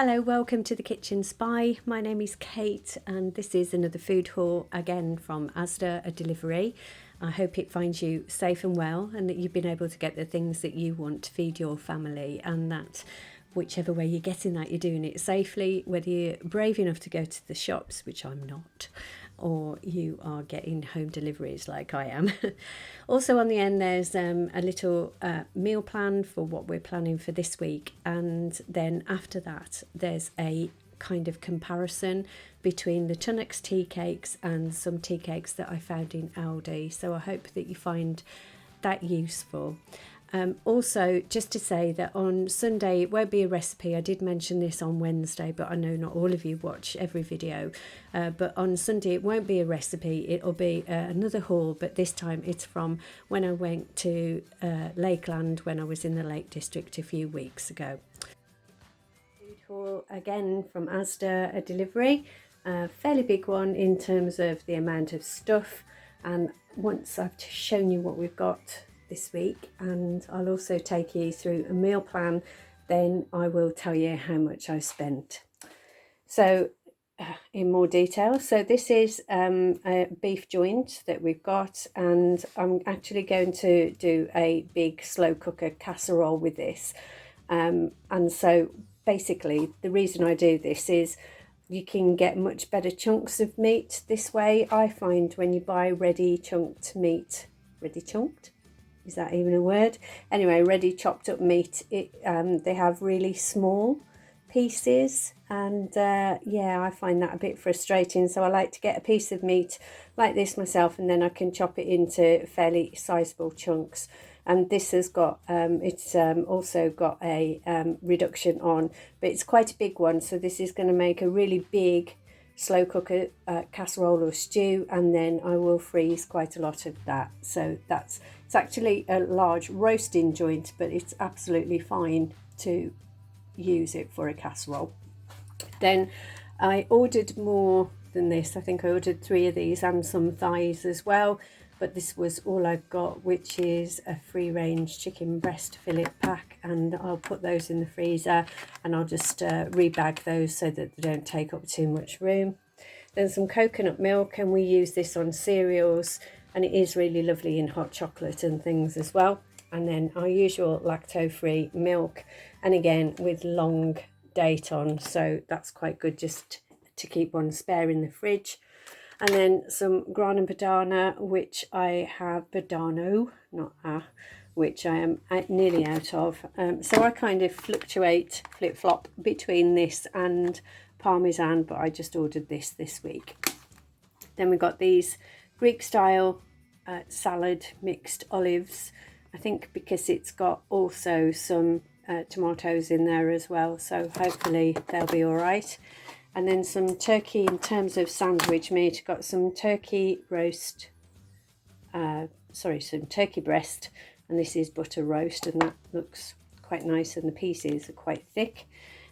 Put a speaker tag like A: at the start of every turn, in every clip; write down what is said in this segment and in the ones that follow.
A: Hello, welcome to the Kitchen Spy. My name is Kate and this is another food haul again from Asda, a delivery. I hope it finds you safe and well and that you've been able to get the things that you want to feed your family, and that whichever way you're getting that, you're doing it safely, whether you're brave enough to go to the shops, which I'm not, or you are getting home deliveries like I am. Also on the end there's a little meal plan for what we're planning for this week, and then after that there's a kind of comparison between the Tunnocks tea cakes and some tea cakes that I found in Aldi, so I hope that you find that useful. Also, just to say that on Sunday it won't be a recipe. I did mention this on Wednesday, but I know not all of you watch every video. But on Sunday it won't be a recipe. It'll be another haul, but this time it's from when I went to Lakeland when I was in the Lake District a few weeks ago. Food haul again from Asda, a delivery. A fairly big one in terms of the amount of stuff. And once I've shown you what we've got this week, and I'll also take you through a meal plan, then I will tell you how much I spent. So in more detail, so this is a beef joint that we've got, and I'm actually going to do a big slow cooker casserole with this, and so basically the reason I do this is you can get much better chunks of meat this way. I find when you buy ready chunked meat, ready chunked? Is that even a word? Anyway, ready chopped up meat, they have really small pieces, and yeah, I find that a bit frustrating. So I like to get a piece of meat like this myself, and then I can chop it into fairly sizable chunks. And this has got, it's also got a reduction on, but it's quite a big one. So this is going to make a really big slow cooker casserole or stew, and then I will freeze quite a lot of that. So it's actually a large roasting joint, but it's absolutely fine to use it for a casserole. Then I ordered more than this. I think I ordered 3 of these and some thighs as well, but this was all I've got, which is a free range chicken breast fillet pack, and I'll put those in the freezer and I'll just rebag those so that they don't take up too much room. Then some coconut milk, and we use this on cereals, and it is really lovely in hot chocolate and things as well. And then our usual lacto-free milk, and again with long date on, so that's quite good just to keep one spare in the fridge. And then some grana padano, which I have which I am nearly out of. So I kind of flip-flop between this and Parmesan, but I just ordered this week. Then we got these Greek style salad mixed olives, I think because it's got also some tomatoes in there as well, so hopefully they'll be all right. And then some turkey in terms of sandwich meat. Got some turkey breast, and this is butter roast, and that looks quite nice, and the pieces are quite thick.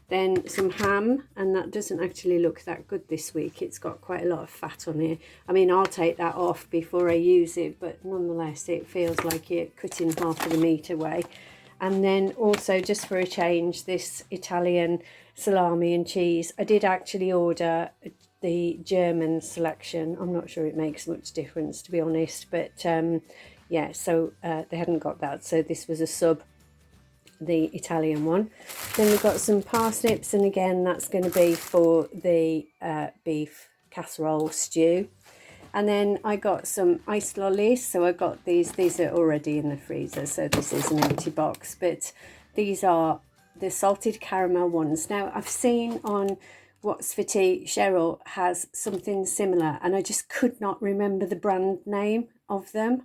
A: Then some ham, and that doesn't actually look that good this week. It's got quite a lot of fat on here. I mean, I'll take that off before I use it, but nonetheless it feels like you're cutting half of the meat away. And then also, just for a change, this Italian salami and cheese. I did actually order the German selection. I'm not sure it makes much difference, to be honest, but yeah, so they hadn't got that, so this was a sub, the Italian one. Then we've got some parsnips, and again that's going to be for the beef casserole stew. And then I got some iced lollies, so I got these are already in the freezer, so this is an empty box, but these are the salted caramel ones. Now I've seen on What's for Tea, Cheryl has something similar, and I just could not remember the brand name of them.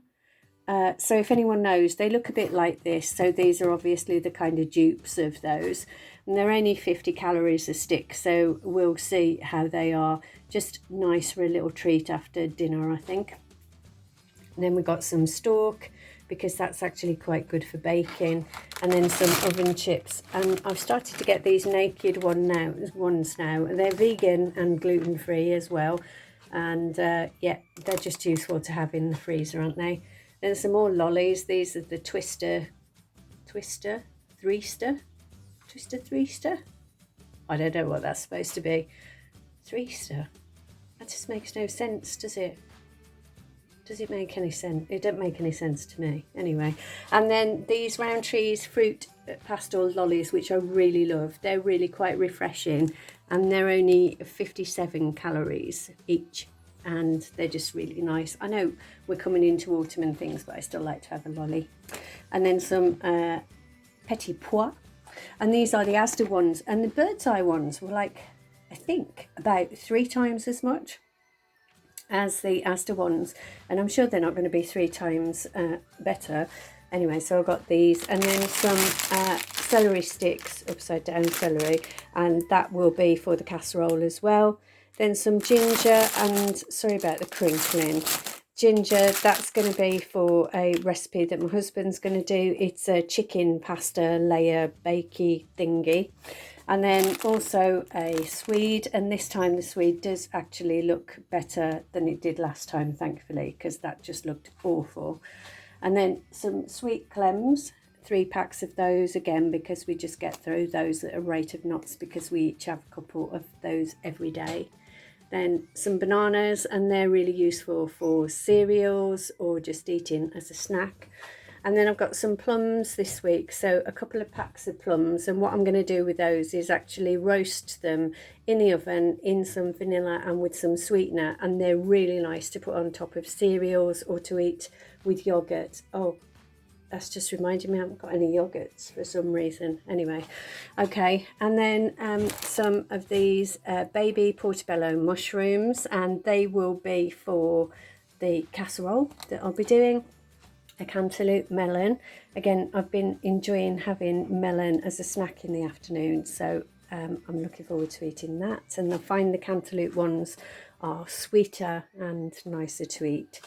A: So if anyone knows, they look a bit like this, so these are obviously the kind of dupes of those, and they're only 50 calories a stick, so we'll see how they are. Just nice for a little treat after dinner, I think. And then we got some Stork, because that's actually quite good for baking, and then some oven chips. And I've started to get these naked ones now. They're vegan and gluten-free as well, and yeah, they're just useful to have in the freezer, aren't they? Then some more lollies. These are the Twister Threester. I don't know what that's supposed to be. 3 Easter. That just makes no sense, does it? Does it make any sense? It don't make any sense to me. Anyway, and then these Roundtree's fruit pastel lollies, which I really love. They're really quite refreshing, and they're only 57 calories each, and they're just really nice. I know we're coming into autumn and things, but I still like to have a lolly. And then some petit pois, and these are the Asda ones, and the bird's eye ones were like, I think, about 3 times as much as the Asda ones, and I'm sure they're not going to be 3 times better. Anyway, so I got these, and then some celery sticks, upside down celery, and that will be for the casserole as well. Then some ginger, and sorry about the crinkling, ginger, that's going to be for a recipe that my husband's going to do. It's a chicken pasta layer bakey thingy. And then also a swede, and this time the swede does actually look better than it did last time, thankfully, because that just looked awful. And then some sweet clems, 3 packs of those, again, because we just get through those at a rate of knots, because we each have a couple of those every day. Then some bananas, and they're really useful for cereals or just eating as a snack. And then I've got some plums this week, so a couple of packs of plums, and what I'm going to do with those is actually roast them in the oven in some vanilla and with some sweetener, and they're really nice to put on top of cereals or to eat with yoghurt. Oh, that's just reminded me I haven't got any yogurts for some reason. Anyway, okay, and then some of these baby portobello mushrooms, and they will be for the casserole that I'll be doing. A cantaloupe melon. Again, I've been enjoying having melon as a snack in the afternoon, so I'm looking forward to eating that. And I find the cantaloupe ones are sweeter and nicer to eat.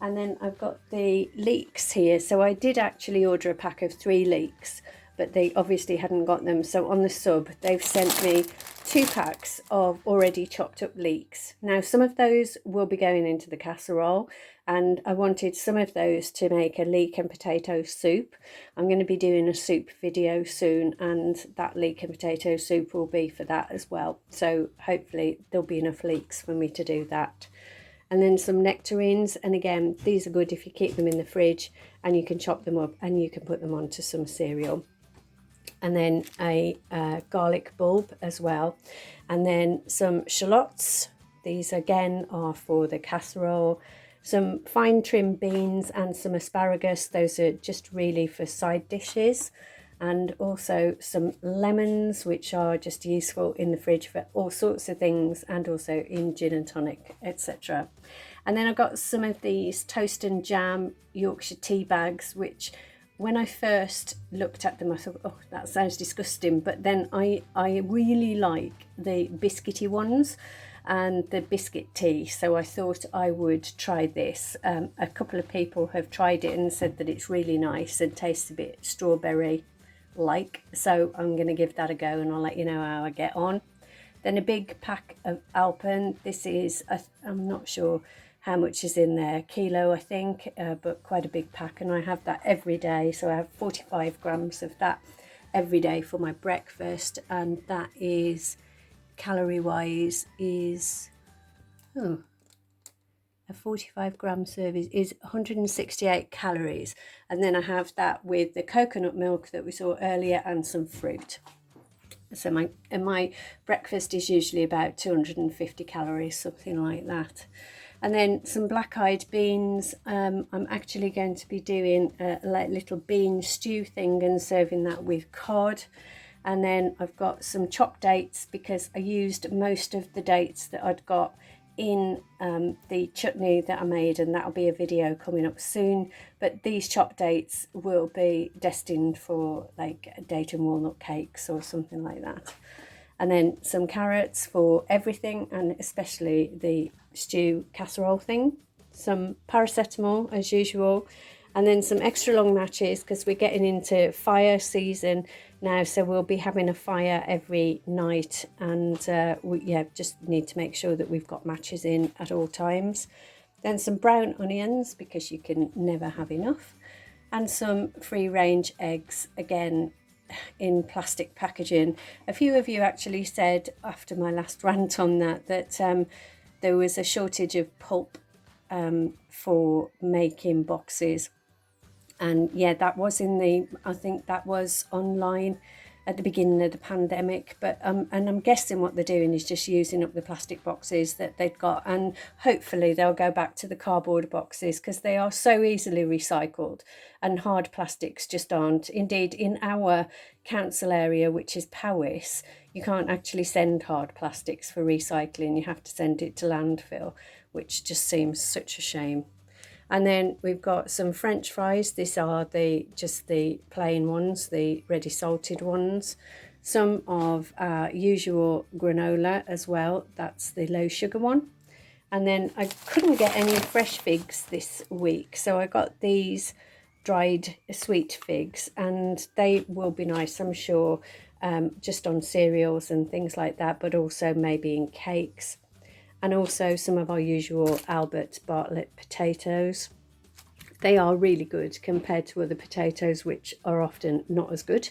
A: And then I've got the leeks here. So I did actually order a pack of 3 leeks, but they obviously hadn't got them. So on the sub, they've sent me 2 packs of already chopped up leeks. Now, some of those will be going into the casserole, and I wanted some of those to make a leek and potato soup. I'm going to be doing a soup video soon, and that leek and potato soup will be for that as well. So hopefully there'll be enough leeks for me to do that. And then some nectarines, and again, these are good if you keep them in the fridge, and you can chop them up and you can put them onto some cereal. And then a garlic bulb as well, and then some shallots. These again are for the casserole. Some fine trimmed beans and some asparagus. Those are just really for side dishes. And also some lemons, which are just useful in the fridge for all sorts of things, and also in gin and tonic, etc. And then I've got some of these toast and jam Yorkshire tea bags, which when I first looked at them, I thought, oh, that sounds disgusting. But then I really like the biscuity ones and the biscuit tea. So I thought I would try this. A couple of people have tried it and said that it's really nice and tastes a bit strawberry-like. So I'm going to give that a go, and I'll let you know how I get on. Then a big pack of Alpen. This is, I'm not sure how much is in there, kilo I think, but quite a big pack, and I have that every day. So I have 45 grams of that every day for my breakfast, and that is calorie wise is a 45 gram serving is 168 calories, and then I have that with the coconut milk that we saw earlier and some fruit. So my breakfast is usually about 250 calories, something like that. And then some black-eyed beans. I'm actually going to be doing a little bean stew thing and serving that with cod. And then I've got some chopped dates, because I used most of the dates that I'd got in the chutney that I made, and that'll be a video coming up soon. But these chopped dates will be destined for like date and walnut cakes or something like that. And then some carrots for everything, and especially the stew casserole thing. Some paracetamol as usual, and then some extra long matches, because we're getting into fire season now, so we'll be having a fire every night, and we just need to make sure that we've got matches in at all times. Then some brown onions, because you can never have enough, and some free range eggs. Again, in plastic packaging. A few of you actually said after my last rant on that there was a shortage of pulp for making boxes. And yeah, that was I think that was online at the beginning of the pandemic. But and I'm guessing what they're doing is just using up the plastic boxes that they've got, and hopefully they'll go back to the cardboard boxes because they are so easily recycled, and hard plastics just aren't. Indeed, in our council area, which is Powys, you can't actually send hard plastics for recycling. You have to send it to landfill, which just seems such a shame. And then we've got some French fries. These are just the plain ones, the ready salted ones. Some of our usual granola as well. That's the low sugar one. And then I couldn't get any fresh figs this week, so I got these dried sweet figs, and they will be nice, I'm sure, just on cereals and things like that, but also maybe in cakes. And also some of our usual Albert Bartlett potatoes. They are really good compared to other potatoes, which are often not as good.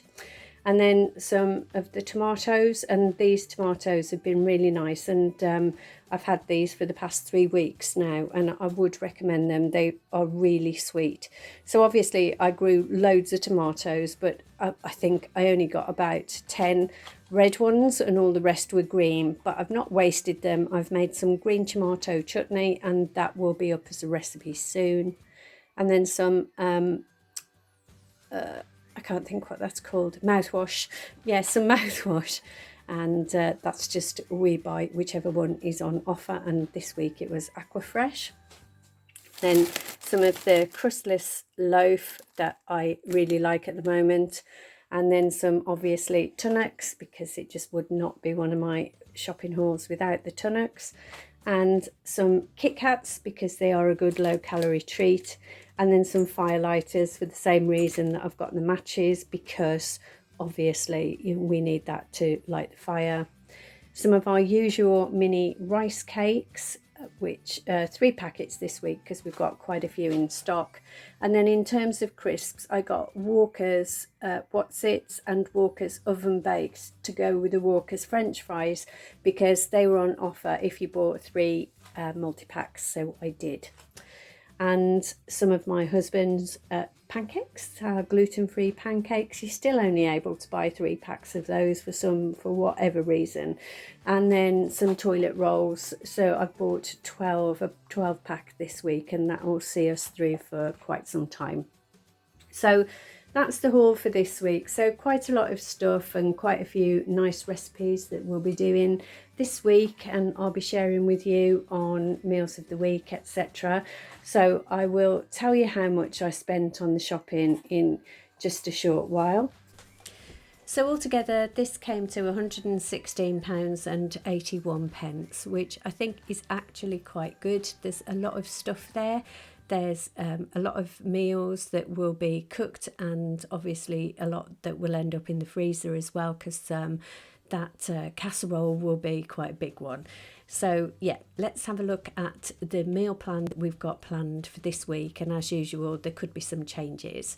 A: And then some of the tomatoes, and these tomatoes have been really nice, and I've had these for the past 3 weeks now, and I would recommend them. They are really sweet. So obviously I grew loads of tomatoes, but I think I only got about 10 red ones and all the rest were green, but I've not wasted them. I've made some green tomato chutney, and that will be up as a recipe soon. And then some I can't think what that's called, mouthwash. Yeah, some mouthwash, and we buy whichever one is on offer, and this week it was Aquafresh. Then some of the crustless loaf that I really like at the moment, and then some obviously Tunnocks, because it just would not be one of my shopping hauls without the Tunnocks, and some Kit Kats because they are a good low calorie treat, and then some firelighters for the same reason that I've got the matches, because obviously we need that to light the fire. Some of our usual mini rice cakes, which 3 packets this week because we've got quite a few in stock. And then in terms of crisps, I got Walker's Whatsits and Walker's oven baked to go with the Walker's French fries, because they were on offer if you bought 3 multi-packs, so I did. And some of my husband's pancakes, gluten-free pancakes. You're still only able to buy 3 packs of those for whatever reason. And then some toilet rolls. So I've bought a 12 pack this week, and that will see us through for quite some time. So that's the haul for this week. So quite a lot of stuff and quite a few nice recipes that we'll be doing this week, and I'll be sharing with you on meals of the week, etc. So I will tell you how much I spent on the shopping in just a short while. So altogether this came to £116.81, which I think is actually quite good. There's a lot of stuff there. There's a lot of meals that will be cooked, and obviously a lot that will end up in the freezer as well, because that casserole will be quite a big one. So yeah, let's have a look at the meal plan that we've got planned for this week, and as usual there could be some changes.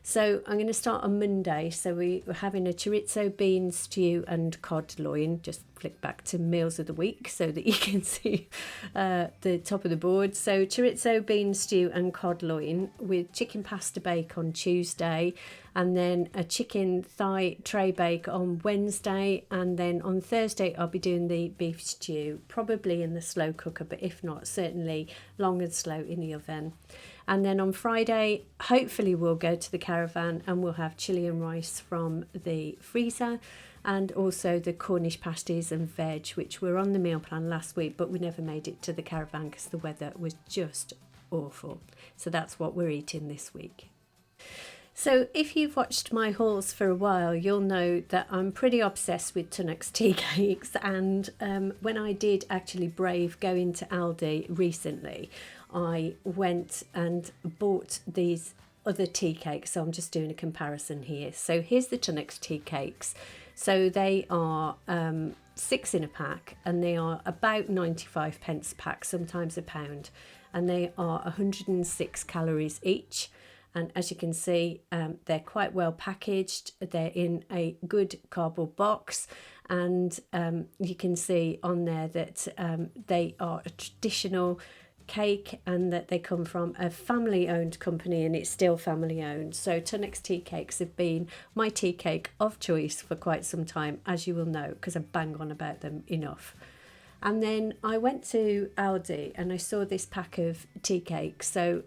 A: So I'm going to start on Monday. So we're having a chorizo bean stew and cod loin. Just flick back to meals of the week so that you can see the top of the board. So chorizo bean stew and cod loin with chicken pasta bake on Tuesday, and then a chicken thigh tray bake on Wednesday, and then on Thursday I'll be doing the beef stew, probably in the slow cooker, but if not, certainly long and slow in the oven. And then on Friday, hopefully we'll go to the caravan and we'll have chilli and rice from the freezer, and also the Cornish pasties and veg, which were on the meal plan last week, but we never made it to the caravan because the weather was just awful. So that's what we're eating this week. So if you've watched my hauls for a while, you'll know that I'm pretty obsessed with Tunnocks tea cakes, and when I did actually brave going to Aldi recently, I went and bought these other tea cakes. So I'm just doing a comparison here. So here's the Tunnocks tea cakes. So they are 6 in a pack, and they are about 95 pence a pack, sometimes £1, and they are 106 calories each. And as you can see, they're quite well packaged. They're in a good cardboard box, and you can see on there that they are a traditional cake and that they come from a family owned company, and it's still family owned. So Tunnocks tea cakes have been my tea cake of choice for quite some time, as you will know, because I bang on about them enough. And then I went to Aldi and I saw this pack of tea cakes. So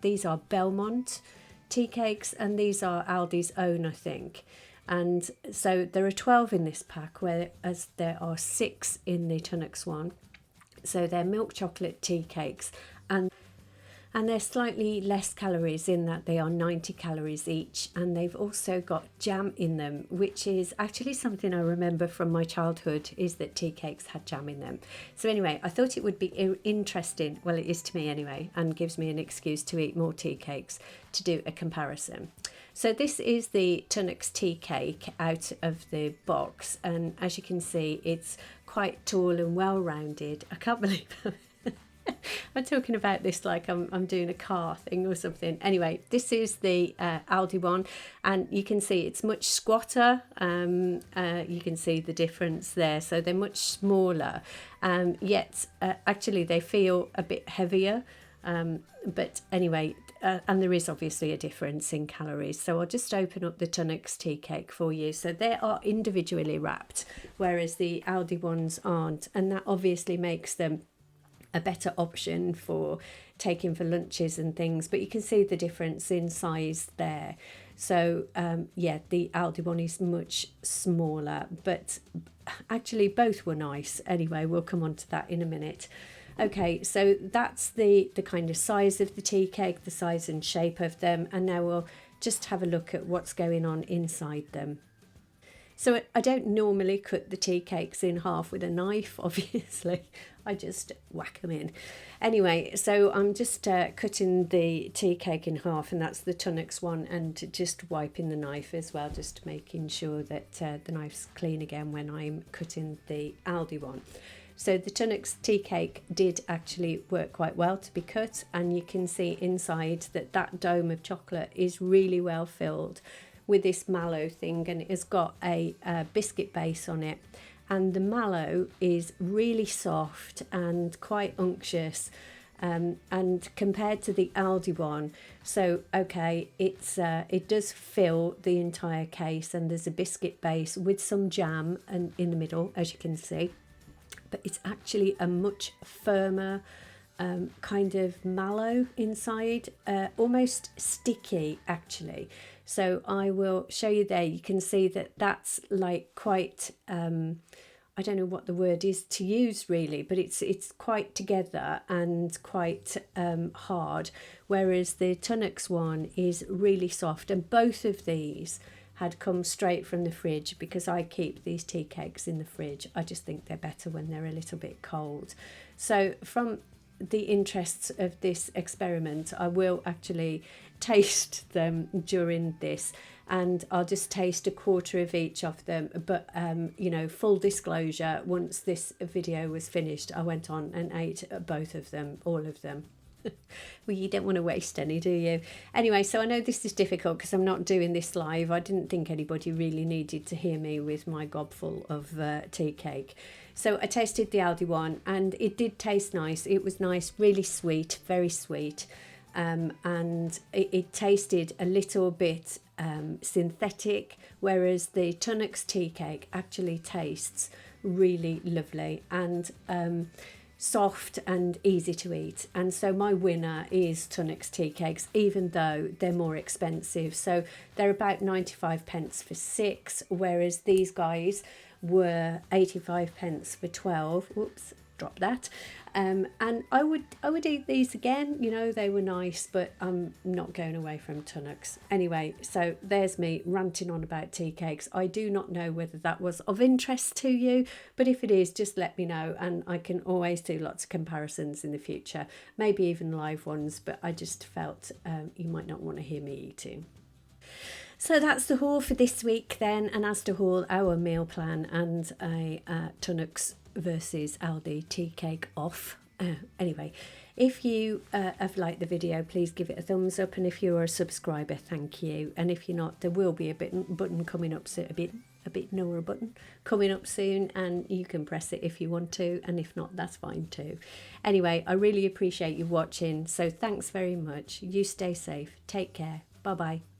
A: these are Belmont Tea Cakes, and these are Aldi's own, I think. And so there are 12 in this pack, whereas there are 6 in the Tunnocks one. So they're milk chocolate tea cakes, and they're slightly less calories in that they are 90 calories each, and they've also got jam in them, which is actually something I remember from my childhood, is that tea cakes had jam in them. So anyway, I thought it would be interesting, well it is to me anyway, and gives me an excuse to eat more tea cakes, to do a comparison. So this is the Tunnocks tea cake out of the box, and as you can see it's quite tall and well rounded. I can't believe I'm talking about this like I'm doing a car thing or something. Anyway, this is the Aldi one, and you can see it's much squatter. You can see the difference there. So they're much smaller, yet actually they feel a bit heavier. But anyway, and there is obviously a difference in calories. So I'll just open up the Tunnocks tea cake for you. So they are individually wrapped, whereas the Aldi ones aren't, and that obviously makes them a better option for taking for lunches and things. But you can see the difference in size there. So yeah, the Aldi one is much smaller, but actually both were nice. Anyway, we'll come on to that in a minute. Okay, so that's the kind of size of the tea cake, the size and shape of them, and now we'll just have a look at what's going on inside them. So I don't normally cut the tea cakes in half with a knife, obviously. I just whack them in. Anyway, so I'm just cutting the tea cake in half, and that's the Tunnocks one, and just wiping the knife as well, just making sure that the knife's clean again when I'm cutting the Aldi one. So the Tunnocks tea cake did actually work quite well to be cut, and you can see inside that dome of chocolate is really well filled with this mallow thing, and it has got a biscuit base on it, and the mallow is really soft and quite unctuous, and compared to the Aldi one, so okay, it does fill the entire case, and there's a biscuit base with some jam and in the middle, as you can see, but it's actually a much firmer kind of mallow inside, almost sticky actually. So I will show you there. You can see that that's like quite, I don't know what the word is to use really, but it's quite together and quite hard, whereas the Tunnocks one is really soft, and both of these had come straight from the fridge, because I keep these tea cakes in the fridge. I just think they're better when they're a little bit cold. So from the interests of this experiment, I will actually taste them during this, and I'll just taste a quarter of each of them. But you know, full disclosure, once this video was finished, I went on and ate both of them, all of them. Well, you don't want to waste any, do you? Anyway, so I know this is difficult because I'm not doing this live. I didn't think anybody really needed to hear me with my gobful of tea cake. So I tasted the Aldi one, and it did taste nice. It was nice, really sweet, very sweet. And it tasted a little bit synthetic, whereas the Tunnocks tea cake actually tastes really lovely and soft and easy to eat. And so my winner is Tunnocks tea cakes, even though they're more expensive. So they're about 95 pence for 6, whereas these guys were 85 pence for 12. Whoops, drop that. And I would eat these again. You know, they were nice, but I'm not going away from Tunnocks. Anyway, so there's me ranting on about tea cakes. I do not know whether that was of interest to you, but if it is, just let me know, and I can always do lots of comparisons in the future, maybe even live ones, but I just felt you might not want to hear me eating. So that's the haul for this week then, an Asda haul, our meal plan, and a Tunnocks versus Aldi tea cake off. Anyway, if you have liked the video, please give it a thumbs up, and if you're a subscriber, thank you. And if you're not, there will be a button coming up soon, a bit newer button coming up soon, and you can press it if you want to, and if not, that's fine too. Anyway, I really appreciate you watching, so thanks very much. You stay safe, take care, bye bye.